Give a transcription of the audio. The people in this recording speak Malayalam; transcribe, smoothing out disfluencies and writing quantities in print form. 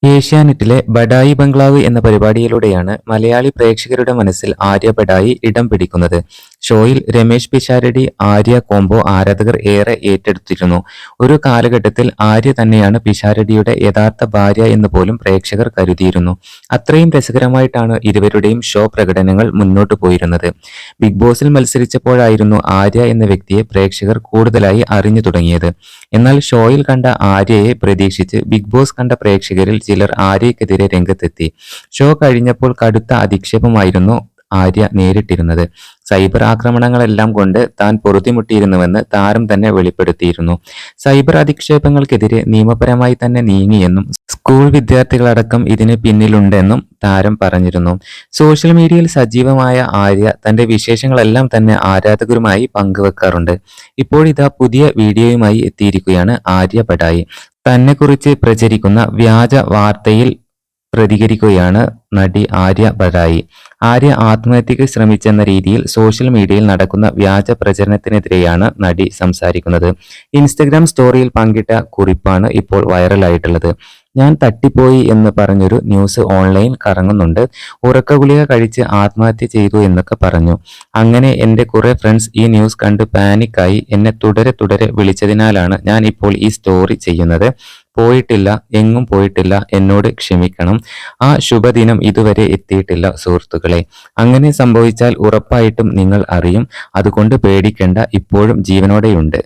ഏഷ്യാനെറ്റിലെ ബഡായി ബംഗ്ലാവ് എന്ന പരിപാടിയിലൂടെയാണ് മലയാളി പ്രേക്ഷകരുടെ മനസ്സിൽ ആര്യ ബഡായി ഇടം പിടിക്കുന്നത്. ഷോയിൽ രമേശ് പിഷാരടി ആര്യ കോംബോ ആരാധകർ ഏറെ ഏറ്റെടുത്തിരുന്നു. ഒരു കാലഘട്ടത്തിൽ ആര്യ തന്നെയാണ് പിഷാരടിയുടെ യഥാർത്ഥ ഭാര്യ എന്ന് പോലും പ്രേക്ഷകർ കരുതിയിരുന്നു. അത്രയും രസകരമായിട്ടാണ് ഇരുവരുടെയും ഷോ പ്രകടനങ്ങൾ മുന്നോട്ടു പോയിരുന്നത്. ബിഗ് ബോസിൽ മത്സരിച്ചപ്പോഴായിരുന്നു ആര്യ എന്ന വ്യക്തിയെ പ്രേക്ഷകർ കൂടുതലായി അറിഞ്ഞു തുടങ്ങിയത്. എന്നാൽ ഷോയിൽ കണ്ട ആര്യയെ പ്രതീക്ഷിച്ച് ബിഗ് ബോസ് കണ്ട പ്രേക്ഷകരിൽ ചിലർ ആര്യയ്ക്കെതിരെ രംഗത്തെത്തി. ഷോ കഴിഞ്ഞപ്പോൾ കടുത്ത അധിക്ഷേപമായിരുന്നു ആര്യ നേരിട്ടിരുന്നത്. സൈബർ ആക്രമണങ്ങളെല്ലാം കൊണ്ട് താൻ പൊറുതിമുട്ടിയിരുന്നുവെന്ന് താരം തന്നെ വെളിപ്പെടുത്തിയിരുന്നു. സൈബർ അധിക്ഷേപങ്ങൾക്കെതിരെ നിയമപരമായി തന്നെ നീങ്ങിയെന്നും സ്കൂൾ വിദ്യാർത്ഥികളടക്കം ഇതിന് പിന്നിലുണ്ടെന്നും താരം പറഞ്ഞിരുന്നു. സോഷ്യൽ മീഡിയയിൽ സജീവമായ ആര്യ തന്റെ വിശേഷങ്ങളെല്ലാം തന്നെ ആരാധകരുമായി പങ്കുവെക്കാറുണ്ട്. ഇപ്പോഴിതാ പുതിയ വീഡിയോയുമായി എത്തിയിരിക്കുകയാണ് ആര്യ ബഡായി. തന്നെക്കുറിച്ച് പ്രചരിക്കുന്ന വ്യാജ വാർത്തയിൽ പ്രതികരിക്കുകയാണ് നടി ആര്യ ബഡായി. ആര്യ ആത്മഹത്യക്ക് ശ്രമിച്ചെന്ന രീതിയിൽ സോഷ്യൽ മീഡിയയിൽ നടക്കുന്ന വ്യാജ പ്രചരണത്തിനെതിരെയാണ് നടി സംസാരിക്കുന്നത്. ഇൻസ്റ്റഗ്രാം സ്റ്റോറിയിൽ പങ്കിട്ട കുറിപ്പാണ് ഇപ്പോൾ വൈറലായിട്ടുള്ളത്. ഞാൻ തട്ടിപ്പോയി എന്ന് പറഞ്ഞൊരു ന്യൂസ് ഓൺലൈൻ കറങ്ങുന്നുണ്ട്. ഉറക്ക ഗുളിക കഴിച്ച് ആത്മഹത്യ ചെയ്തു എന്നൊക്കെ പറഞ്ഞു. അങ്ങനെ എൻ്റെ കുറെ ഫ്രണ്ട്സ് ഈ ന്യൂസ് കണ്ട് പാനിക്കായി എന്നെ തുടരെ വിളിച്ചതിനാലാണ് ഞാൻ ഇപ്പോൾ ഈ സ്റ്റോറി ചെയ്യുന്നത്. പോയിട്ടില്ല, എങ്ങും പോയിട്ടില്ല, എന്നോട് ക്ഷമിക്കണം. ആ ശുഭദിനം ഇതുവരെ എത്തിയിട്ടില്ല സുഹൃത്തുക്കളെ. അങ്ങനെ സംഭവിച്ചാൽ ഉറപ്പായിട്ടും നിങ്ങൾ അറിയും. അതുകൊണ്ട് പേടിക്കേണ്ട, ഇപ്പോഴും ജീവനോടെയുണ്ട്.